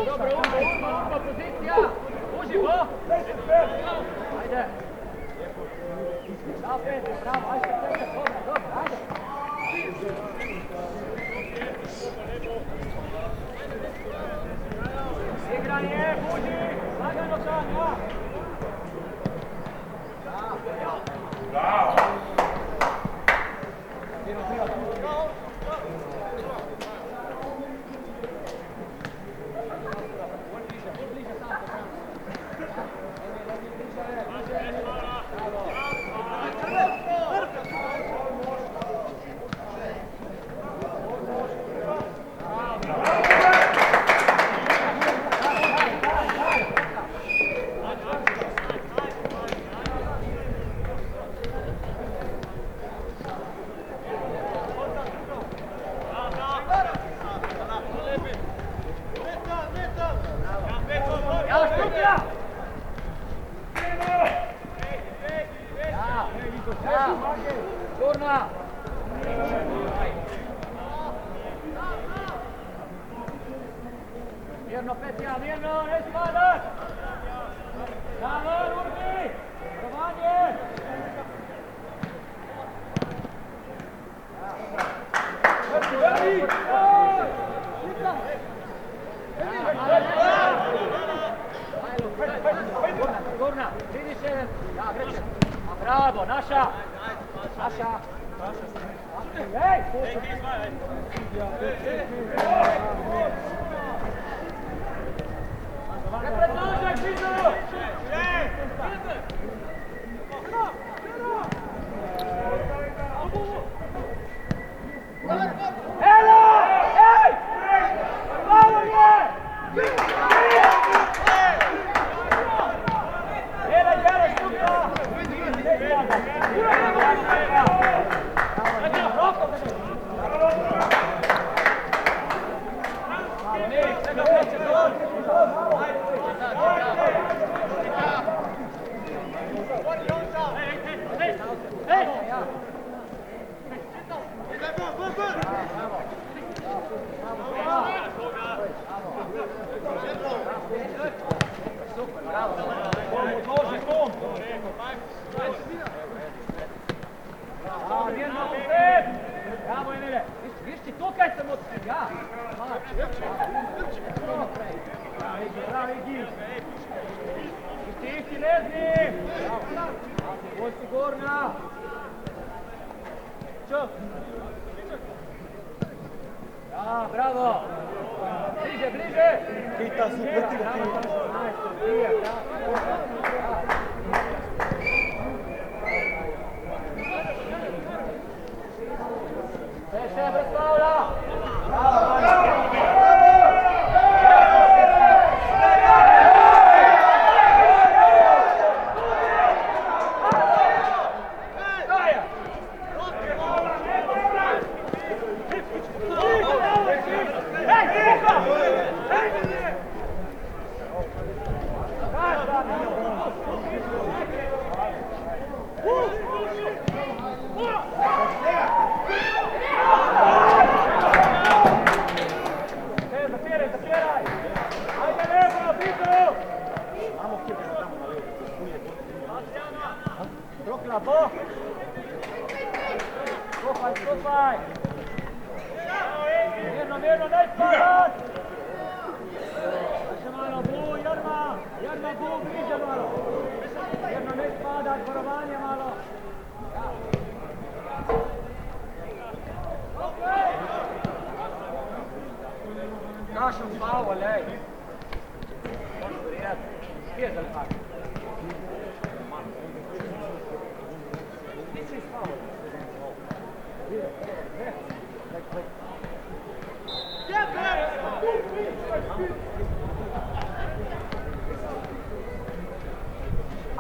Dobro, pozicija! Uži, bo! Ajde! Da, Petr, bravo, ajde, Petr, dobro, ajde! Igranje, uži! Lagano tam, ja! Bravo! Turna! Mirno, Petja, mirno, ne spadat! Davor, urbi! Provanje! Vrti! bravo, naša! Naša! Ej! Ne predložaj, Žižu! Elo! Ej! Bravo je! Ela, Jara, šuka! Bravo, Emile! Viš ti tukaj sam od... Ja! Bravo, Igi! Isti, lezi! Bolj sigurna! Čup! Ja, bravo! Bliže, bliže! Kita su protiv Še, brez Pavla! Stopaj! Mirno, daj spadat! Še malo, bu, Jarma, bu, bliže malo! Mirno, ne spadat, varovanje malo! Kašem spavo, lej! Kje je zalpak? Nisi spavo.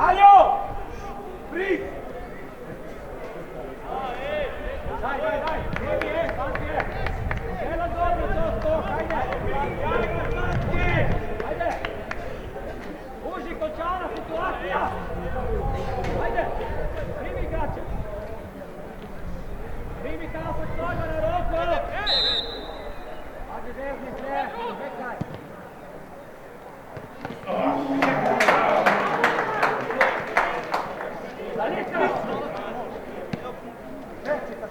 Aljo! Prid! Daj! Nemi je, fanti je! Dela dobro, to, hajde! Hajde! Uži, končana situacija! Hajde! Primi igrače! Primi kapo stojba na roku! Hajde, veznik, čekaj! Zalika! Čekaj,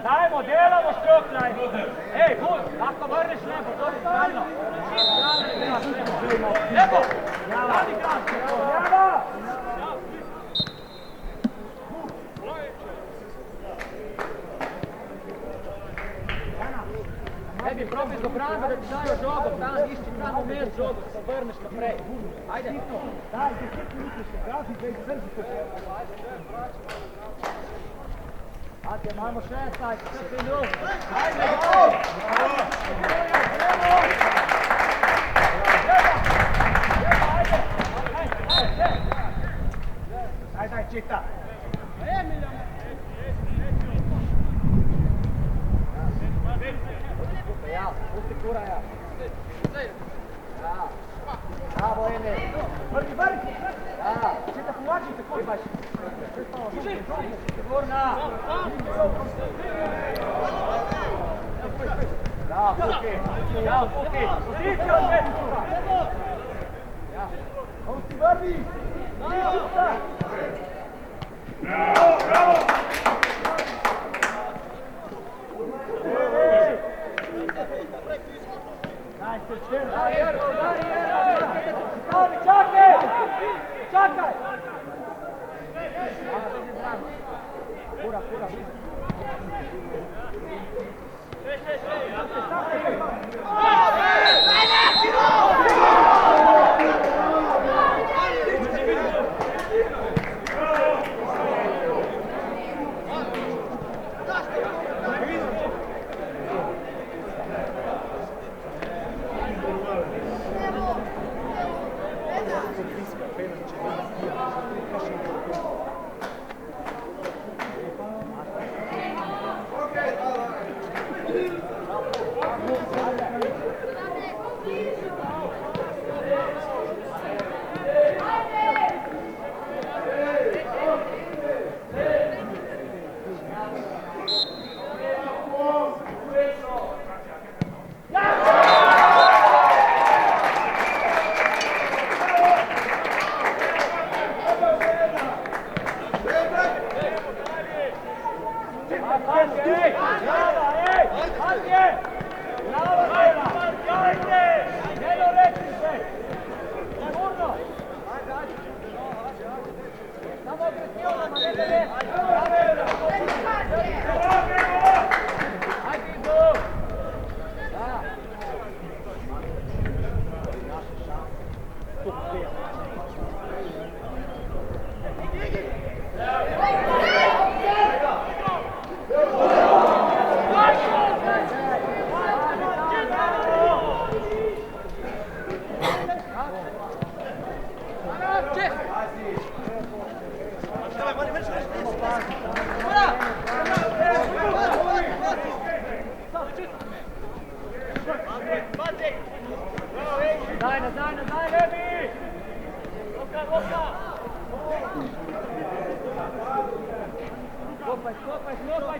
Dajmo, delamo štrokljaj! Ej, Bud, lahko vrneš nebo, to je stalno! Nebo! Radi igrač! Java! Tebi probij do bramba da ti dajo žogo, tam išči tamo mes žogo, da se vrneš naprej. Ajde. Daj, 10 minuti še gazi, da ih drži to. Ajde, imamo 16 minut. Ajde, gol! Daj, čita. Ja, pusti kura ja. Bravo, Emil. Vrgi. Ja. Čita pomači, tako imaš. Sigurna. Ja, Puki. Poziciju opet. Ja. On si vrgi. Bravo! Daj se čer. Čakaj! Kura. Nazaj, Levi! Roka! Skopaj,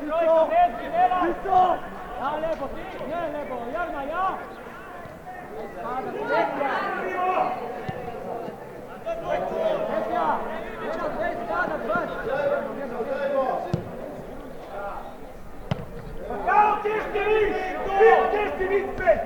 trojka, vezki, delaj! Ja, lepo, ti, ne, lepo, Jarma, ja! Spada, Petja! Jedna, dve, spada, baš! Kao, tišti vid, pet!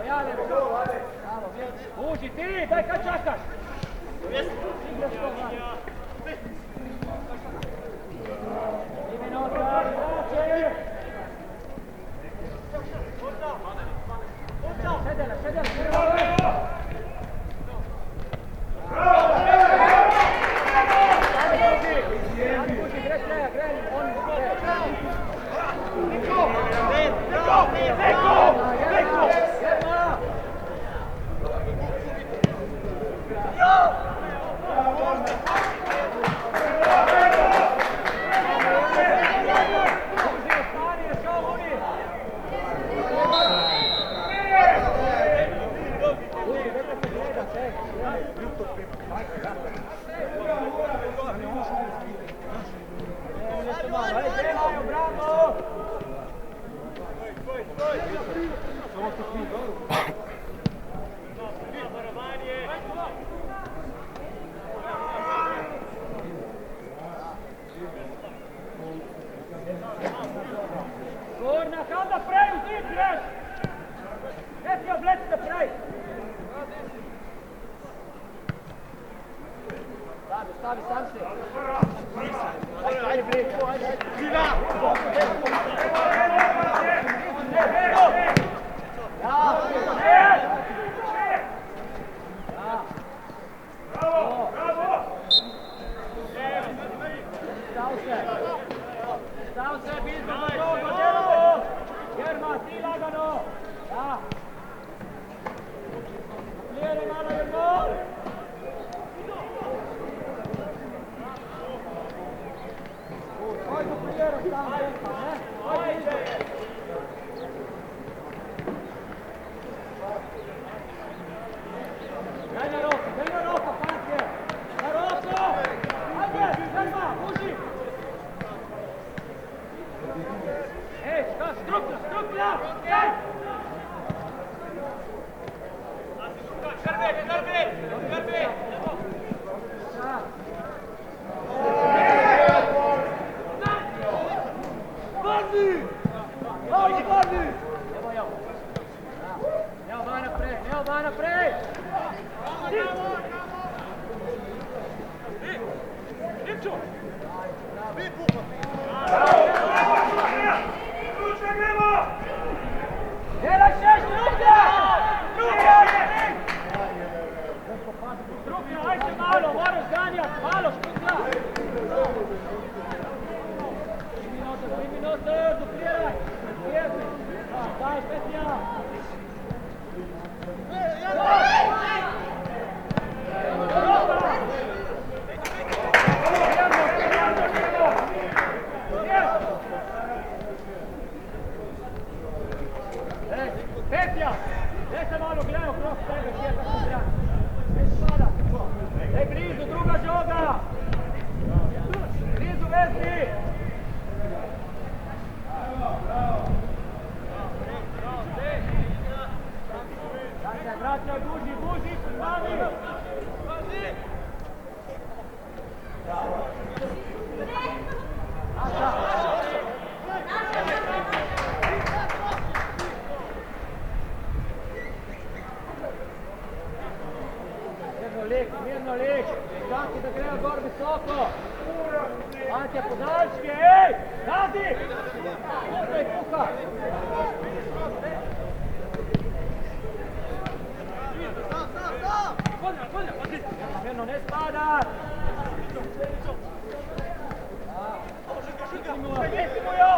Ja, lepo. Uđi ti, daj kad čakaš. Stav se, bizno na toga, djelo! Jerma, ti lagano! Da! Plijeri malo, Jermo! Ajde, plijeri, stav desna, ne? Ajde! Daj na roka, Pantje! Na roko! Ajde, Jerma, uži! Ej, strukla! Ej! Grbi! Bardi! Evo van naprej! Delaj šest, Strukla, ajde malo, moraš ganjati, malo Strukla! 3 minute, doprijevaj! Daj, Petja! Petja! Daj se malo gledaj kroz tebe, kje je tako zrak. Ne spada. Daj blizu, druga žoga! Blizu vezni! Vraćaj, buži, pravi! Mirno lik, čaki da grejo gor visoko. Antje, podaljške, ej! Radi! Ej, kuka! Mirno, ne spadat! Šutimo jo!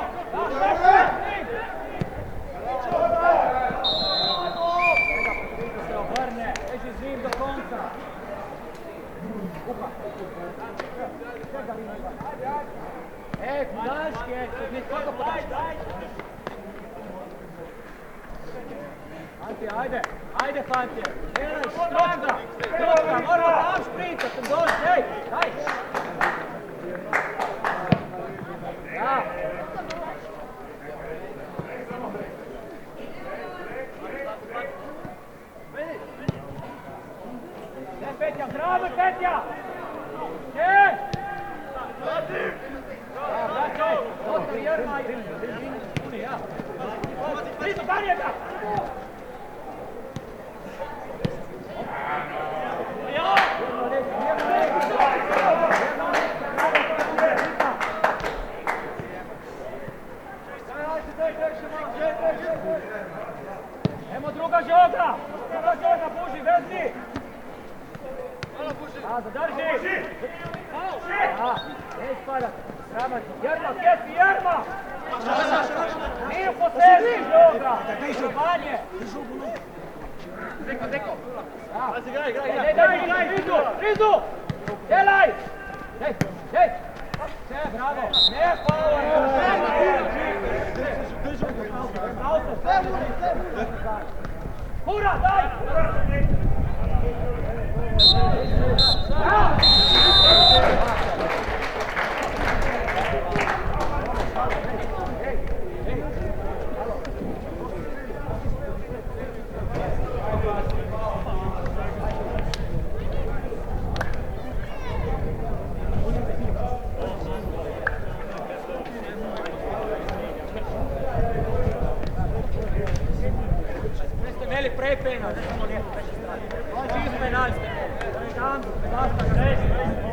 Se obrne, veži zvim do konca. Ej, podaljške, koga podaljške? Antje, ajde fantje, gledaj, strukla, moramo tam šprincat, dođi, ej, daj! Da! Petja, bravo Petja! Ej! Vraćaj, ostavi Jerma i puni, ja. Blizu, Danjeta! Emo druga žoga, buži, vezni! Zadrži! Ne ispada, sramati, Jerma, kepi, Jerma! Nije po sebi žoga, manje! Deko! Daj, blizu! Delaj! Dej! Sve, bravo! Ne, Hura, daj! Prej penal, ne samo lijepo, veći strani. Ovo je čist penal ste. Tam, basta ga reći.